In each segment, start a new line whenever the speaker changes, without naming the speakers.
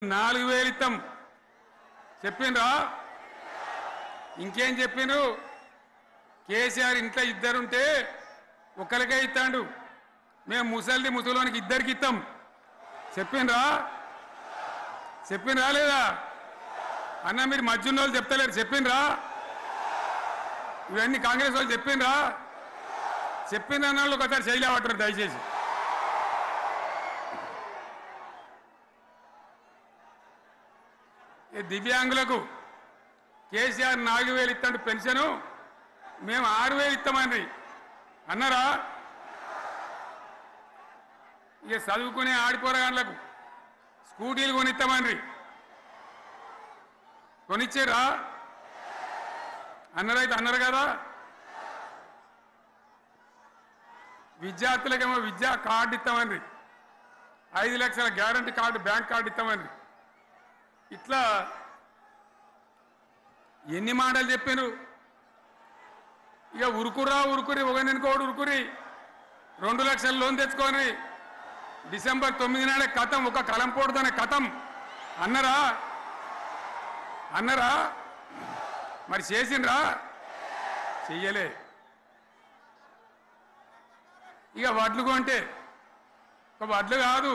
4000 ఇస్తాం చెప్పిండ్రా ఇంకేం చెప్పిండ్రు కేసీఆర్ ఇంట్లో ఇద్దరుంటే ఒక్కరికే ఇస్తాడు మేము ముసలోనికి ఇద్దరికి ఇస్తాం చెప్పిండ్రా లేదా అన్న మీరు మధ్యున్నోళ్ళు చెప్తలేరు చెప్పిండ్రా ఇవన్నీ కాంగ్రెస్ వాళ్ళు చెప్పిండ్రా చెప్పిండ్రన్న వాళ్ళు ఒకసారి శైలవట్టారు దయచేసి దివ్యాంగులకు కేసీఆర్ 4000 ఇస్తాడు పెన్షన్ మేము 6000 ఇస్తామని అన్నారా ఇక చదువుకునే ఆడిపోరగాళ్ళకు స్కూటీలు కొనిస్తామని కొనిచ్చారా అన్నారైతే అన్నారు కదా విద్యార్థులకేమో విద్యా కార్డు ఇస్తామని 5 లక్షల గ్యారంటీ కార్డు బ్యాంక్ కార్డు ఇస్తామని ఇట్లా ఎన్ని మాటలు చెప్పారు ఇక ఉరుకురి ఒకరికొకడు ఉరుకురి 2 లక్షల లోన్ తెచ్చుకొని డిసెంబర్ 9 నాడే కథం ఒక కలంపోడుతోనే కథం అన్నరా మరి చేసిండ్రా చెయ్యలే ఇక వడ్లు కొంటే ఒక వడ్లు కాదు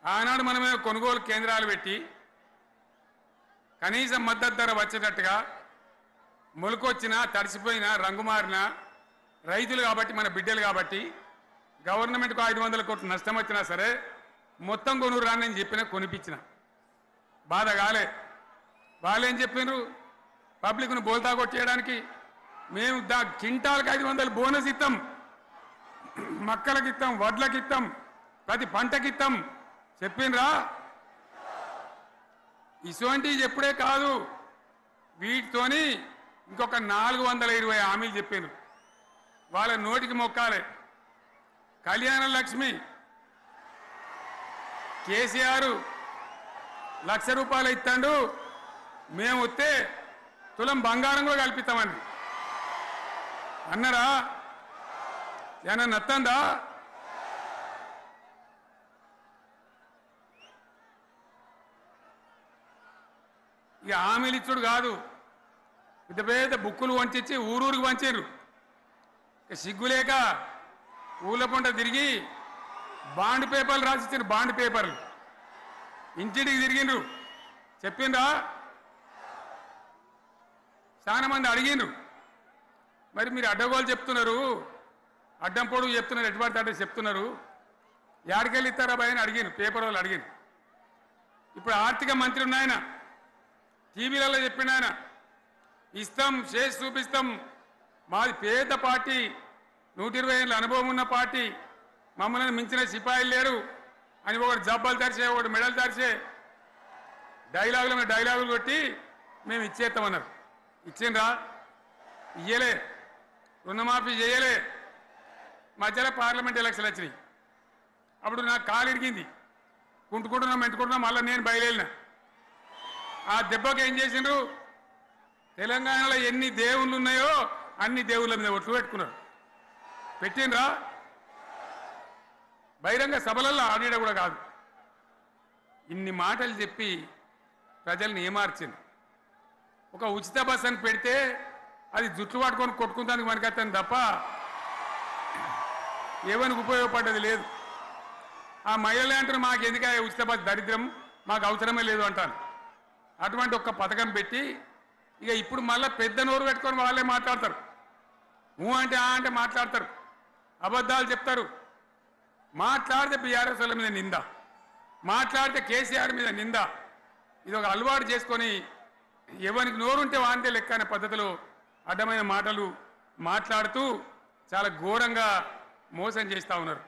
ఆనాడు మనమే కొనుగోలు కేంద్రాలు పెట్టి కనీసం మద్దతు ధర వచ్చేటట్టుగా మొలకొచ్చినా తడిసిపోయినా రంగు మారినా రైతులు కాబట్టి మన బిడ్డలు కాబట్టి గవర్నమెంట్కు 500 కోట్లు నష్టం వచ్చినా సరే మొత్తం కొనురాని నేను చెప్పినా కొనిపించిన బాధ కాలే వాళ్ళేం చెప్పినారు పబ్లిక్ను బోల్తా కొట్టేయడానికి మేము క్వింటాల్కి 500 బోనస్ ఇస్తాం మక్కలకి ఇస్తాం వడ్లకి ఇస్తాం ప్రతి పంటకి ఇస్తాం చెప్పిండ్రా ఇటువంటివి చెప్పుడే కాదు వీటితోని ఇంకొక 420 హామీలు చెప్పాను వాళ్ళ నోటికి మొక్కాలి కళ్యాణ లక్ష్మి కేసీఆర్ ₹1,00,000 ఇస్తాడు మేము వస్తే తులం బంగారం కూడా కల్పిస్తామని అన్నారా ఏమన్నా నత్తందా ఇక హామీలు ఇచ్చుడు కాదు పెద్ద పెద్ద బుక్కులు వంచి ఊరూరికి వంచారు సిగ్గులేక ఊళ్ళ పంట తిరిగి బాండ్ పేపర్లు రాసిచ్చారు బాండ్ పేపర్లు ఇంటికి తిరిగిండ్రు చెప్పిండ్రా చాలా మంది అడిగిండ్రు మరి మీరు అడ్డగోలు చెప్తున్నారు అడ్డం పొడుగు చెప్తున్నారు ఎటువంటి అడ్డ చెప్తున్నారు యాడికెళ్ళి ఇస్తారా భయ అని అడిగిండ్రు పేపర్ వాళ్ళు అడిగిండ్రు ఇప్పుడు ఆర్థిక మంత్రి ఉన్నాయన టీవీలలో చెప్పిన ఆయన ఇస్తాం చేసి చూపిస్తాం మాది పేద పార్టీ 120 ఏళ్ళ అనుభవం ఉన్న పార్టీ మమ్మల్ని మించిన సిపాయిలు లేరు అని ఒకటి జబ్బలు తెరిచే ఒకటి మెడలు తెరిచే డైలాగులు కొట్టి మేము ఇచ్చేస్తామన్నారు ఇచ్చిండ్రా ఇయ్యలే రుణమాఫీ చేయలే మధ్యలో పార్లమెంట్ ఎలక్షన్లు వచ్చినాయి అప్పుడు నాకు కాలు ఇరిగింది మెంటుకుంటున్నాం మళ్ళీ నేను బయలుదేరిన ఆ దెబ్బకి ఏం చేసిండ్రు తెలంగాణలో ఎన్ని దేవుళ్ళు ఉన్నాయో అన్ని దేవుళ్ళ మీద ఒట్లు పెట్టుకున్నారు పెట్టిండ్రా బహిరంగ సభలలో ఆడిడ కూడా కాదు ఇన్ని మాటలు చెప్పి ప్రజల్ని ఏమార్చింది ఒక ఉచిత బస్ అని పెడితే అది జుట్లు పట్టుకొని కొట్టుకుంటానికి మనకత్తాను తప్ప ఏమనికి ఉపయోగపడ్డది లేదు ఆ మహిళలు అంటారు మాకు ఎందుకు ఉచిత బస్ దరిద్రం మాకు అవసరమే లేదు అంటాను అటువంటి ఒక్క పథకం పెట్టి ఇక ఇప్పుడు మళ్ళీ పెద్ద నోరు పెట్టుకొని వాళ్ళే మాట్లాడతారు అంటే అంటే మాట్లాడతారు అబద్ధాలు చెప్తారు మాట్లాడితే బీఆర్ఎస్ వాళ్ళ మీద నింద మాట్లాడితే కేసీఆర్ మీద నింద ఇది ఒక అలవాటు చేసుకొని ఎవరికి నోరుంటే వాంతే లెక్క అనే పద్ధతిలో అడ్డమైన మాటలు మాట్లాడుతూ చాలా ఘోరంగా మోసం చేస్తూ ఉన్నారు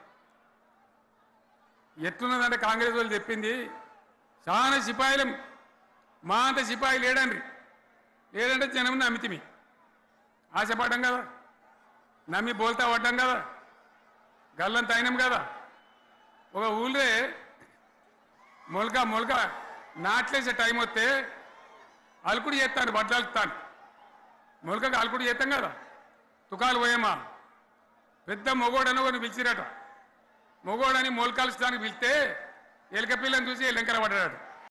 ఎట్లున్నదంటే కాంగ్రెస్ వాళ్ళు చెప్పింది చాలా సిపాయిలం మా అంత సిపాయి లేడంటే జనం నమ్మితిమి ఆశపడ్డాం కదా నమ్మి బోల్తా పడ్డాం కదా గల్లంత అయినాం కదా ఒక ఊళ్ళే మొలక నాట్లేసే టైం వస్తే అలుకుడు చేస్తాను బడ్డలుతాను మొలకకు అలుకుడు చేస్తాం కదా తుకాలు పోయేమా పెద్ద మొగోడని ఒకరిని పిలిచిరట మొగోడని మొలకాల్చడానికి పిలిస్తే ఎలక పిల్లని చూసి ఎలంకర పడ్డాడు